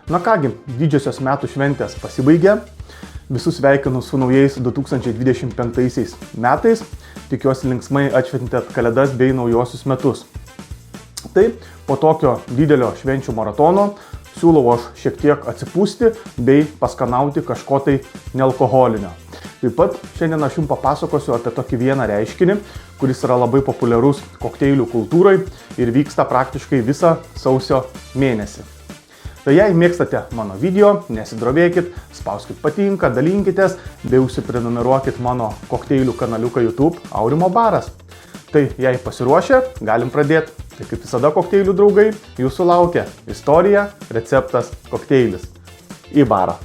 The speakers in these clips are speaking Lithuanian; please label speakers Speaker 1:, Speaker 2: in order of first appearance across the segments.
Speaker 1: Na kągi, didžiosios metų šventės pasibaigė. Visus sveikinu su naujais 2025 metais. Tikiuosi linksmai atšventėt kalėdas bei naujosius metus. Tai po tokio didelio švenčių maratono siūlau aš šiek tiek atsipūsti bei paskanauti kažko tai nealkoholinio. Taip pat šiandien aš jums papasakosiu apie tokį vieną reiškinį, kuris yra labai populiarus kokteilių kultūrai ir vyksta praktiškai visą sausio mėnesį. Tai jei mėgstate mano video, nesidrovėkit, spauskit patinka, dalinkitės, bei užsiprenumeruokit mano kokteilių kanaliuką YouTube Aurimo baras. Tai jei pasiruošę, galim pradėti. Tai kaip visada kokteilių draugai, jūsų laukia istorija, receptas, kokteilis. Į barą.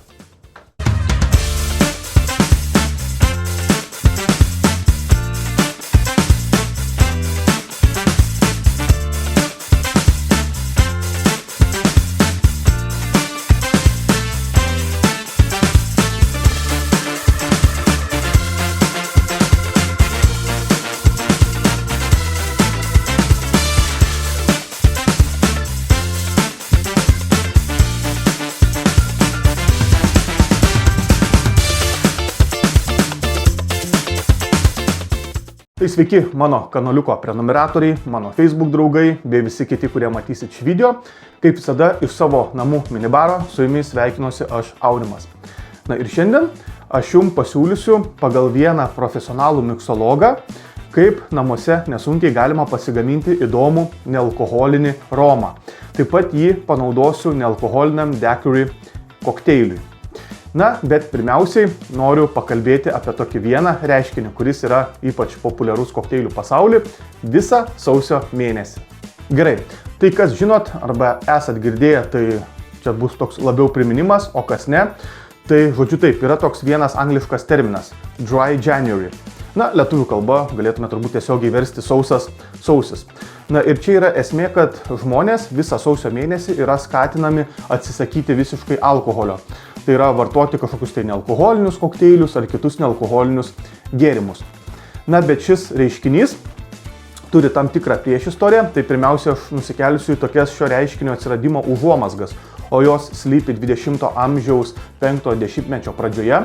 Speaker 1: Tai sveiki mano kanaliuko prenumeratoriai, mano Facebook draugai bei visi kiti, kurie matysit šį video. Kaip visada iš savo namų minibaro su jumis sveikinuosi aš Aurimas. Na ir šiandien aš jums pasiūlysiu pagal vieną profesionalų miksologą, kaip namuose nesunkiai galima pasigaminti įdomų nealkoholinį romą. Taip pat jį panaudosiu nealkoholiniam daiquiri kokteiliui. Na, bet pirmiausiai noriu pakalbėti apie tokį vieną reiškinį, kuris yra ypač populiarus kokteilių pasaulyje visą sausio mėnesį. Gerai, tai kas žinot arba esat girdėję, tai čia bus toks labiau priminimas, o kas ne, tai žodžiu taip, yra toks vienas angliškas terminas – Dry January. Na, lietuvių kalba galėtume turbūt tiesiogiai versti sausas sausis. Na ir čia yra esmė, kad žmonės visą sausio mėnesį yra skatinami atsisakyti visiškai alkoholio. Tai yra vartoti kažkokius tai nealkoholinius kokteilius ar kitus nealkoholinius gėrimus. Na, bet šis reiškinys turi tam tikrą priešistorę, tai pirmiausia aš nusikelsiu į tokias šio reiškinio atsiradimo užuomazgas, o jos slypi 20 amžiaus 50-mečio pradžioje.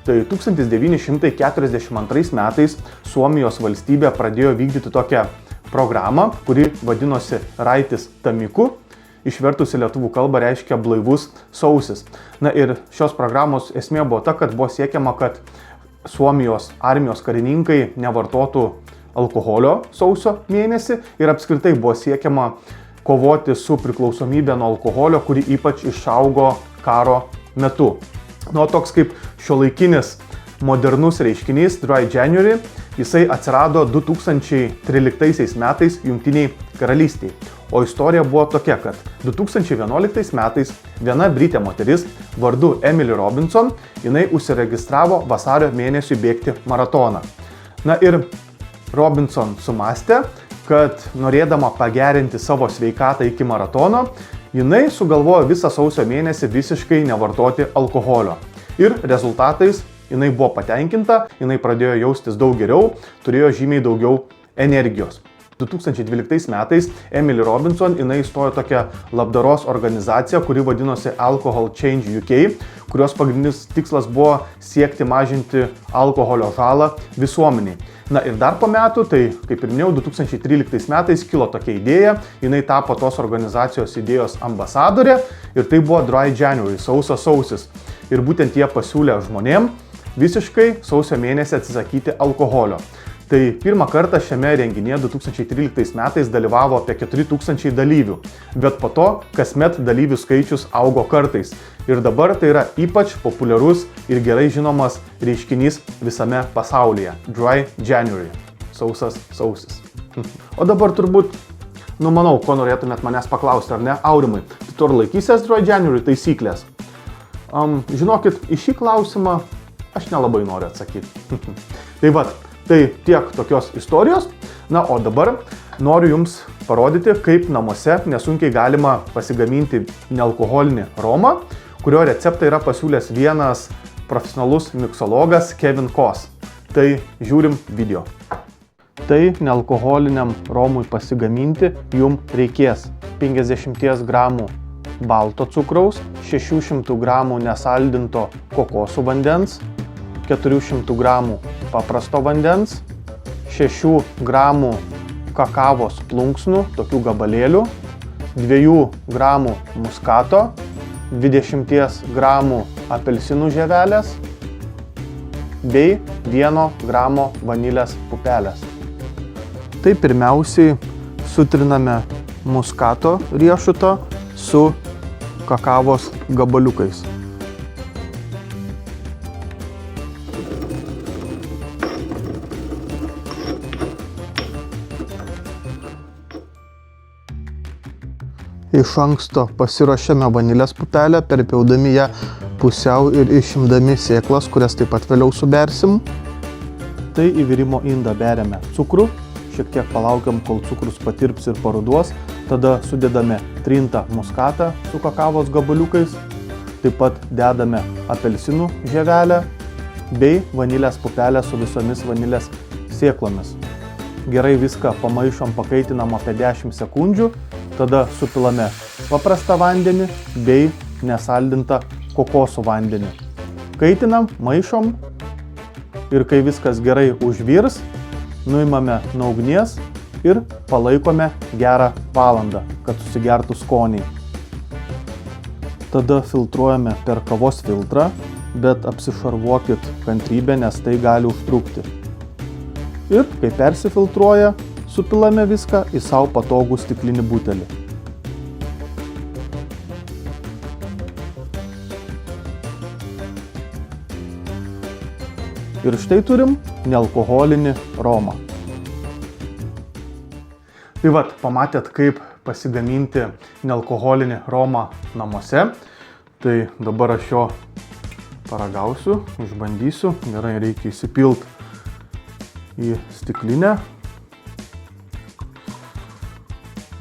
Speaker 1: Tai 1942 metais Suomijos valstybė pradėjo vykdyti tokią programą, kuri vadinosi Raitis Tamiku. Išvertus į lietuvių kalbą reiškia blaivus sausis. Na ir šios programos esmė buvo ta, kad buvo siekiama, kad Suomijos armijos karininkai nevartotų alkoholio sausio mėnesį ir apskritai buvo siekiama kovoti su priklausomybė nuo alkoholio, kuri ypač išaugo karo metu. Nu, toks kaip šiuolaikinis modernus reiškinys Dry January, jisai atsirado 2013 metais Jungtinėj karalystėje. O istorija buvo tokia, kad 2011 metais viena britė moteris vardu Emily Robinson, jinai užsiregistravo vasario mėnesiui bėgti maratoną. Na ir Robinson sumastė, kad norėdama pagerinti savo sveikatą iki maratono, jinai sugalvojo visą sausio mėnesį visiškai nevartoti alkoholio. Ir rezultatais jinai buvo patenkinta, jinai pradėjo jaustis daug geriau, turėjo žymiai daugiau energijos. 2012 metais Emily Robinson jinai įstojo tokią labdaros organizaciją, kuri vadinosi Alcohol Change UK, kurios pagrindinis tikslas buvo siekti mažinti alkoholio žalą visuomeniai. Na ir dar po metų, tai kaip ir minėjau, 2013 metais kilo tokia idėja, jinai tapo tos organizacijos idėjos ambasadorė ir tai buvo Dry January, sausas sausis. Ir būtent jie pasiūlė žmonėm visiškai sausio mėnesį atsisakyti alkoholio. Tai pirmą kartą šiame renginyje 2013 metais dalyvavo apie 4000 dalyvių, bet po to kasmet dalyvių skaičius augo kartais. Ir dabar tai yra ypač populiarus ir gerai žinomas reiškinys visame pasaulyje – Dry January, sausas sausis. O dabar turbūt, manau, ko norėtumėt manęs paklausti, ar ne, Aurimai, tu ar laikysies Dry January taisyklės? Žinokit, į šį klausimą aš nelabai noriu atsakyti. Tai tiek tokios istorijos. Na, o dabar noriu jums parodyti, kaip namuose nesunkiai galima pasigaminti nealkoholinį romą, kurio receptą yra pasiūlęs vienas profesionalus miksologas Kevin Koss. Tai žiūrim video. Tai nealkoholiniam romui pasigaminti jums reikės 50 gramų balto cukraus, 600 g nesaldinto kokosų vandens, 400 g paprasto vandens, 6 g kakavos plunksnų, tokių gabalėlių, 2 g muskato, 20 g apelsinų žievelės bei 1 g vanilės pupelės. Tai pirmiausiai sutriname muskato riešutą su kakavos gabaliukais. Iš anksto pasiruošiame vanilės pupelę, perpjaudami ją pusiau ir išimdami sėklas, kurias taip pat vėliau subersim. Tai į virimo indą beriame cukrų, šiek tiek palaukiam, kol cukrus patirps ir paruduos, tada sudedame trintą muskatą su kakavos gabaliukais, taip pat dedame apelsinų žievelę bei vanilės pupelę su visomis vanilės sėklomis. Gerai viską pamaišom, pakaitinam apie 10 sekundžių, tada supilame paprastą vandenį bei nesaldintą kokosų vandenį. Kaitinam, maišom ir kai viskas gerai užvirs, nuimame nuo ugnies ir palaikome gerą valandą, kad susigertų skoniai. Tada filtruojame per kavos filtrą, bet apsišarvuokit kantrybę, nes tai gali užtrukti. Ir kai persifiltruoja, supilame viską į savo patogų stiklinį butelį. Ir štai turim nealkoholinį romą. Tai vat, pamatėt, kaip pasigaminti nealkoholinį romą namuose. Tai dabar aš jo paragausiu, išbandysiu. Gerai, reikia įsipilti į stiklinę.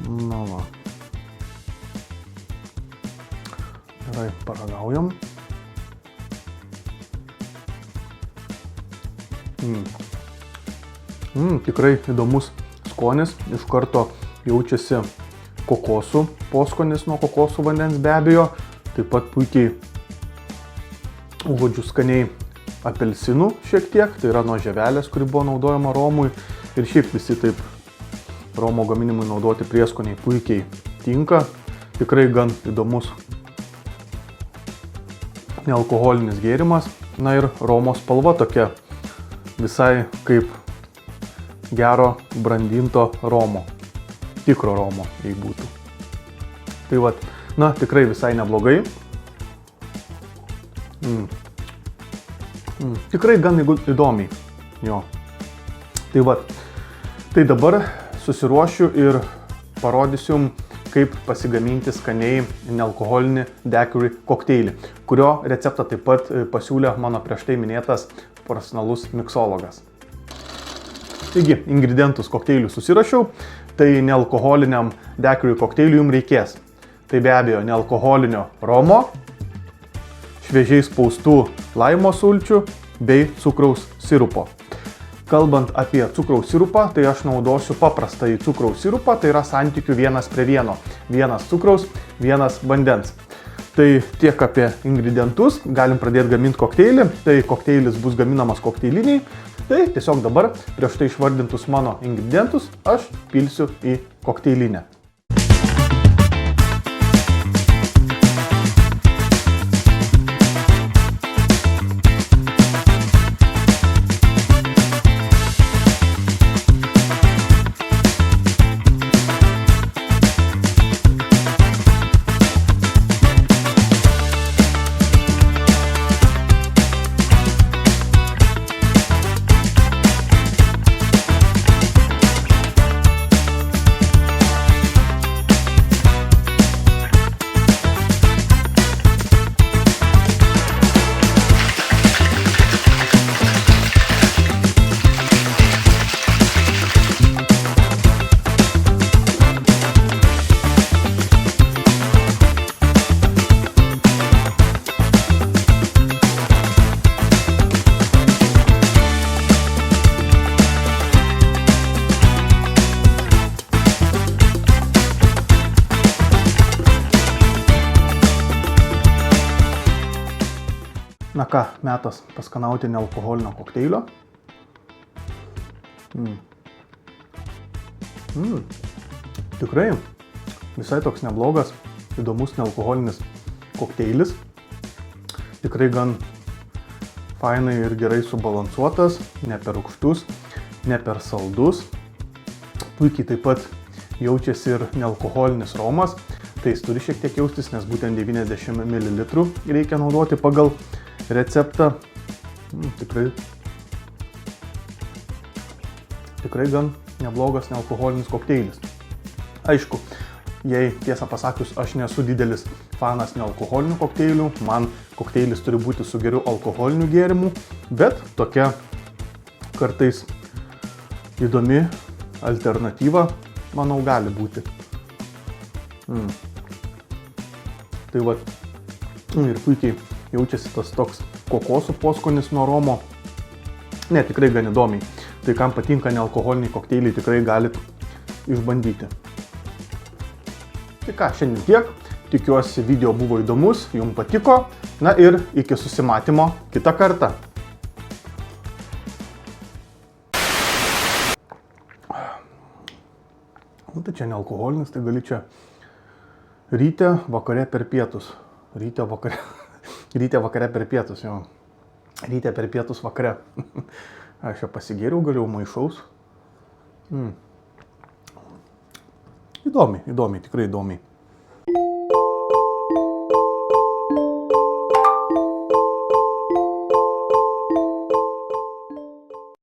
Speaker 1: Na va. Gerai, paragaujam. Tikrai įdomus skonis, iš karto jaučiasi kokosų poskonis nuo kokosų vandens be abejo, taip pat puikiai užuodžiu skaniai apelsinų šiek tiek, tai yra nuo žievelės, kuri buvo naudojama romui ir šiaip visi taip romo gaminimui naudoti prieskoniai puikiai tinka, tikrai gan įdomus nealkoholinis gėrimas, na ir romo spalva tokia visai kaip gero brandinto romo, tikro romo, jei būtų. Tai vat, na, tikrai visai neblogai. Tikrai gan įdomiai, jo. Tai vat, tai dabar susiruošiu ir parodysiu jums, kaip pasigaminti skaniai nealkoholinį daiquiri kokteilį, kurio receptą taip pat pasiūlė mano prieš tai minėtas profesionalus miksologas. Taigi, ingredientus kokteilių susirašiau, tai nealkoholiniam daiquiri kokteiliui jums reikės. Tai be abejo nealkoholinio romo, šviežiai spaustų laimo sulčių bei cukraus sirupo. Kalbant apie cukraus sirupą, tai aš naudosiu paprastąjį cukraus sirupą, tai yra santykių 1:1. 1 cukraus, 1 vandens. Tai tiek apie ingredientus, galim pradėti gaminti kokteilį, tai kokteilis bus gaminamas kokteiliniai, tai tiesiog dabar prieš tai išvardintus mano ingredientus aš pilsiu į kokteilinę. Na ką, metas paskanauti nealkoholinio kokteilio. Tikrai visai toks neblogas, įdomus nealkoholinis kokteilis. Tikrai gan fainai ir gerai subalansuotas, ne per rūgštus, ne per saldus. Puikiai taip pat jaučiasi ir nealkoholinis romas. Tai jis turi šiek tiek jaustis, nes būtent 90 ml reikia naudoti pagal receptą. Tikrai gan neblogas nealkoholinis kokteilis. Aišku, jei tiesą pasakius, aš nesu didelis fanas nealkoholinių kokteilių, man kokteilis turi būti su geriu alkoholiniu gėrimu, bet tokia kartais įdomi alternatyva, manau, gali būti. Tai va, ir puikiai jaučiasi tas toks kokosų poskonis nuo romo. Ne, tikrai gan įdomiai. Tai kam patinka nealkoholiniai kokteiliai, tikrai galit išbandyti. Tai ką, šiandien tiek. Tikiuosi video buvo įdomus, jums patiko. Na ir iki susimatymo kitą kartą. Nu, tai čia nealkoholinis, tai gali čia ryte, vakare per pietus. Ryte, vakare per pietus, jo. Ryte per pietus vakare. Aš čia pasigėriau, galiau maišaus. Įdomiai, tikrai įdomiai.